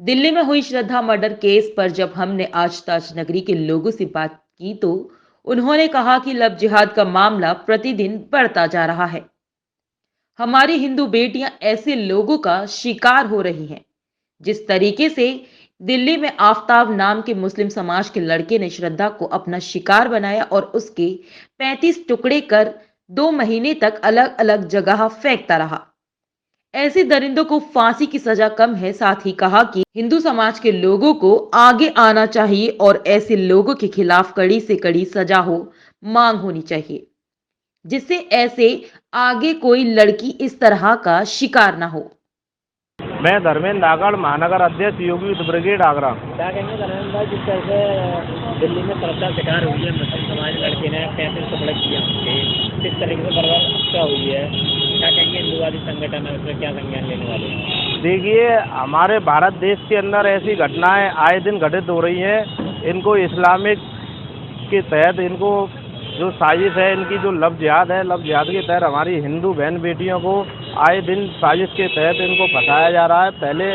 दिल्ली में हुई श्रद्धा murder case पर जब हमने आज ताज नगरी के लोगों से बात की तो उन्होंने कहा कि लव जिहाद का मामला प्रतिदिन बढ़ता जा रहा है। हमारी हिंदू बेटियां ऐसे लोगों का शिकार हो रही हैं। जिस तरीके से दिल्ली में आफताब नाम के मुस्लिम समाज के लड़के ने श्रद्धा को अपना शिकार बनाया और उसके 35 टुकड़े कर 2 महीने तक अलग अलग जगह फेंकता रहा। ऐसे दरिंदों को फांसी की सजा कम है। साथ ही कहा कि हिंदू समाज के लोगों को आगे आना चाहिए और ऐसे लोगों के खिलाफ कड़ी से कड़ी सजा हो मांग होनी चाहिए, जिससे ऐसे आगे कोई लड़की इस तरह का शिकार ना हो। मैं धर्मेंद्र नागड़, महानगर अध्यक्ष, योगी यूथ ब्रिगेड, आगरा। क्या कहेंगे धर्मेंद्र भाई, जिस तरह से दिल्ली में श्रद्धा शिकार हुई है, मुस्लिम समाज लड़के ने 35 टुकड़े किए उनके, किस तरीके से बर्बाद हत्या हुई है, क्या कहेंगे हिंदूवादी संगठन है उसमें क्या संज्ञान लेने वाले हैं? देखिए, हमारे भारत देश के अंदर ऐसी घटनाएं आए दिन घटित हो रही हैं। इनको इस्लामिक के तहत इनको जो साजिश है, इनकी जो लव जिहाद है, लव जिहाद के तहत हमारी हिंदू बहन बेटियों को आए दिन साजिश के तहत इनको फंसाया जा रहा है। पहले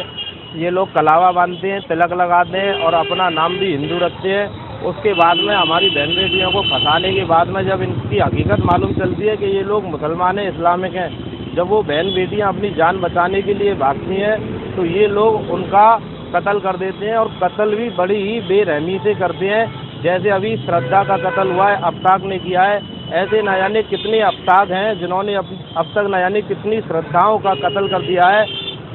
ये लोग कलावा बांधते हैं, तिलक लगाते हैं और अपना नाम भी हिंदू रखते हैं। उसके बाद में हमारी बहन बेटियों को फंसाने के बाद में जब इनकी हकीकत मालूम चलती है कि ये लोग मुसलमान हैं, इस्लामिक हैं, जब वो बहन बेटियां अपनी जान बचाने के लिए भागती हैं तो ये लोग उनका कत्ल कर देते हैं और कत्ल भी बड़ी ही बेरहमी से करते हैं। जैसे अभी श्रद्धा का कत्ल हुआ है, अफ्ताक ने किया है। ऐसे न जाने कितने अफ्ताक हैं जिन्होंने अब तक न जाने कितनी श्रद्धाओं का कत्ल कर दिया है।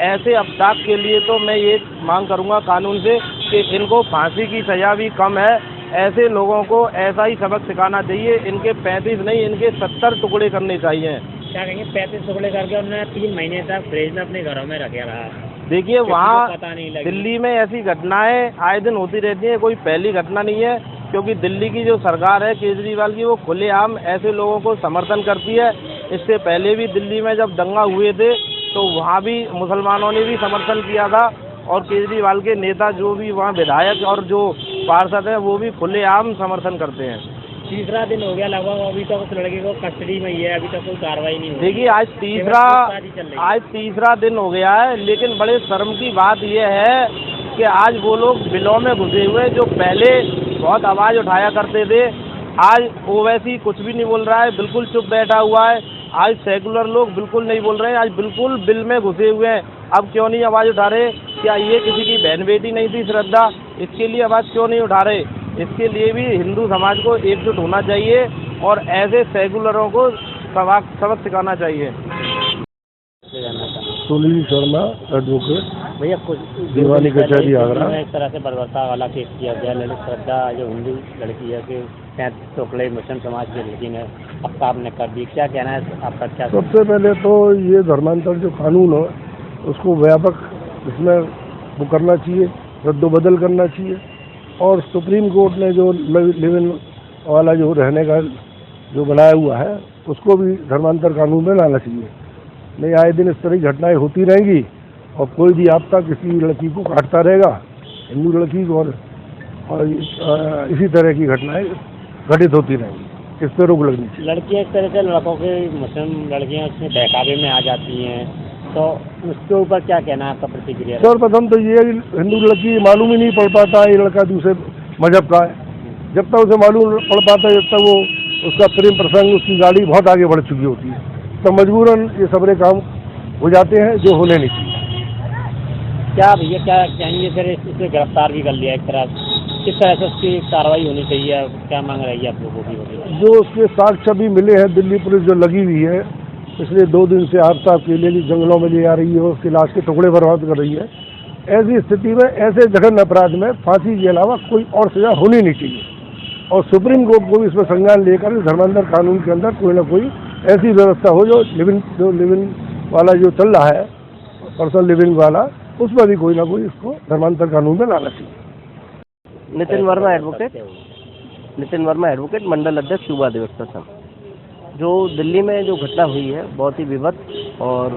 ऐसे अफ्ताक के लिए तो मैं ये मांग करूँगा कानून से कि इनको फांसी की सज़ा भी कम है। ऐसे लोगों को ऐसा ही सबक सिखाना चाहिए। इनके 35 नहीं, इनके 70 टुकड़े करने चाहिए। क्या कहेंगे 35 टुकड़े करके उन्होंने 3 महीने तक फ्रिज में अपने घरों में रखे रहा। देखिए, वहाँ पता नहीं लगी। दिल्ली में ऐसी घटनाएं आए दिन होती रहती हैं, कोई पहली घटना नहीं है। क्योंकि दिल्ली की जो सरकार है केजरीवाल की, वो खुलेआम ऐसे लोगों को समर्थन करती है। इससे पहले भी दिल्ली में जब दंगा हुए थे तो वहाँ भी मुसलमानों ने भी समर्थन किया था और केजरीवाल के नेता जो भी वहाँ विधायक और जो पार्षद हैं वो भी खुलेआम समर्थन करते हैं। तीसरा दिन हो गया लगभग, अभी तक उस लड़के को कस्टडी में ही है, अभी तक कोई कार्रवाई नहीं हुई। देखिए, आज तीसरा दिन हो गया है, लेकिन बड़े शर्म की बात यह है कि आज वो लोग बिलों में घुसे हुए जो पहले बहुत आवाज़ उठाया करते थे, आज ओवैसी कुछ भी नहीं बोल रहा है, बिल्कुल चुप बैठा हुआ है। आज सेकुलर लोग बिल्कुल नहीं बोल रहे हैं, आज बिल्कुल बिल में घुसे हुए हैं। अब क्यों नहीं आवाज़ उठा रहे? क्या ये किसी की बहन बेटी नहीं थी श्रद्धा? इसके लिए आवाज़ क्यों नहीं उठा रहे? इसके लिए भी हिंदू समाज को एकजुट होना चाहिए और ऐसे सेकुलरों को सबक सिखाना चाहिए। सुनील शर्मा, एडवोकेट, भैया कुछ दीवानी कचहरी, आगरा। एक तरह से बर्बरता वाला केस किया गया। ललित श्रद्धा जो हिंदू लड़की है कि 35 टुकड़े मुस्लिम समाज की लड़की ने अफ्ताब ने कर दी, क्या कहना है आपका? क्या सबसे पहले तो ये धर्मांतर जो कानून है उसको व्यापक इसमें वो करना चाहिए, रद्दोबदल करना चाहिए। और सुप्रीम कोर्ट ने जो लिव इन वाला जो रहने का जो बनाया हुआ है उसको भी धर्मांतर कानून में लाना चाहिए। नहीं, आए दिन इस तरह की घटनाएं होती रहेंगी और कोई भी आपका किसी लड़की को काटता रहेगा, हिंदू लड़की को, और इसी तरह की घटनाएं घटित होती रहेंगी। इस पर रोक लगनी चाहिए। लड़कियाँ इस तरह से लड़कों के, मुस्लिम लड़कियाँ उसमें बहकावे में आ जाती हैं, तो उसके ऊपर क्या कहना है आपका प्रतिक्रिया? सर्वप्रथम तो ये हिंदू लड़की मालूम ही नहीं पड़ पाता है ये लड़का दूसरे मजहब का है। जब तक उसे मालूम पड़ पाता है, जब तक वो उसका प्रेम प्रसंग, उसकी गाड़ी बहुत आगे बढ़ चुकी होती है, तो मजबूरन ये सबरे काम हो जाते हैं जो होने नहीं चाहिए। क्या भैया क्या कहेंगे फिर? इसे गिरफ्तार भी कर लिया एक तरह, किस तरह से उसकी कार्रवाई होनी चाहिए? क्या मांग रही है आप लोगों की? जो उसके साक्ष्य भी मिले हैं, दिल्ली पुलिस जो लगी हुई है पिछले 2 दिन से आफताब के लिए जंगलों में ले आ रही है, उसकी लाश के टुकड़े बर्बाद कर रही है। ऐसी स्थिति में ऐसे जघन्य अपराध में फांसी के अलावा कोई और सजा होनी नहीं चाहिए और सुप्रीम कोर्ट को भी इसमें संज्ञान लेकर धर्मांतर कानून के अंदर कोई ना कोई ऐसी व्यवस्था हो जो लिव इन वाला जो चल रहा है, पर्सनल लिविंग वाला, उसमें भी कोई ना कोई इसको धर्मांतर कानून में लाना चाहिए। नितिन वर्मा एडवोकेट, मंडल अध्यक्ष युवा अधिवक्ता संघ। जो दिल्ली में जो घटना हुई है बहुत ही विभत्स और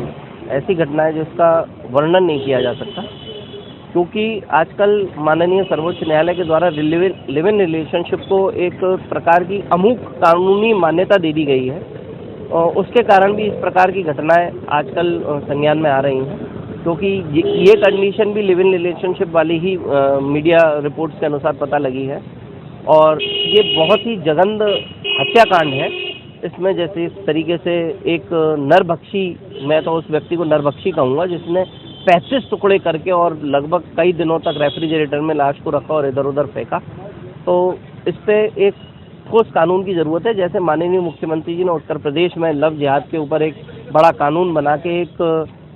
ऐसी घटना है जिसका वर्णन नहीं किया जा सकता, क्योंकि आजकल माननीय सर्वोच्च न्यायालय के द्वारा लिव इन रिलेशनशिप को एक प्रकार की अमूक कानूनी मान्यता दे दी गई है और उसके कारण भी इस प्रकार की घटनाएं आजकल संज्ञान में आ रही हैं। क्योंकि ये कंडीशन भी लिव इन रिलेशनशिप वाली ही मीडिया रिपोर्ट्स के अनुसार पता लगी है। और ये बहुत ही जघन्य हत्याकांड है। इसमें जैसे इस तरीके से एक नरभक्षी, मैं तो उस व्यक्ति को नरभक्षी कहूँगा, जिसने 35 टुकड़े करके और लगभग कई दिनों तक रेफ्रिजरेटर में लाश को रखा और इधर उधर फेंका। तो इस पे एक ठोस कानून की ज़रूरत है। जैसे माननीय मुख्यमंत्री जी ने उत्तर प्रदेश में लव जिहाद के ऊपर एक बड़ा कानून बना के एक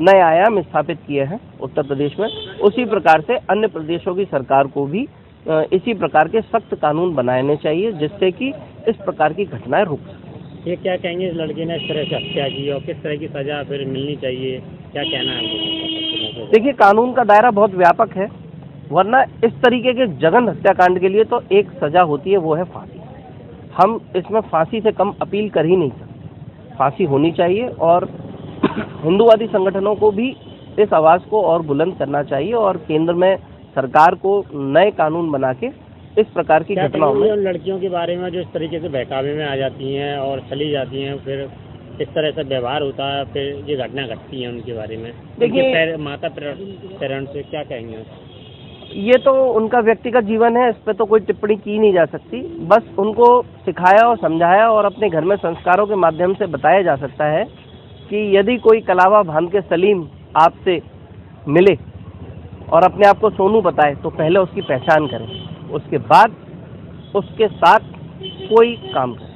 नए आयाम स्थापित किए हैं उत्तर प्रदेश में, उसी प्रकार से अन्य प्रदेशों की सरकार को भी इसी प्रकार के सख्त कानून बनाने चाहिए, जिससे कि इस प्रकार की घटनाएं रुक सकें। ये क्या कहेंगे, इस लड़की ने इस तरह से हत्या की और किस तरह की सजा फिर मिलनी चाहिए, क्या कहना है आपको? देखिए, कानून का दायरा बहुत व्यापक है, वरना इस तरीके के जघन्य हत्याकांड के लिए तो एक सजा होती है, वो है फांसी। हम इसमें फांसी से कम अपील कर ही नहीं सकते, फांसी होनी चाहिए। और हिंदूवादी संगठनों को भी इस आवाज़ को और बुलंद करना चाहिए और केंद्र में सरकार को नए कानून बना के इस प्रकार की घटनाओं में, लड़कियों के बारे में जो इस तरीके से बहकावे में आ जाती हैं और चली जाती हैं, फिर इस तरह से व्यवहार होता है, फिर ये घटना घटती है उनके बारे में, देखिए माता पेरेंट्स से क्या कहेंगे? ये तो उनका व्यक्तिगत जीवन है, इस पर तो कोई टिप्पणी की नहीं जा सकती। बस उनको सिखाया और समझाया और अपने घर में संस्कारों के माध्यम से बताया जा सकता है कि यदि कोई कलावा भान के सलीम आपसे मिले और अपने आप को सोनू बताए, तो पहले उसकी पहचान करें, उसके बाद उसके साथ कोई काम करें।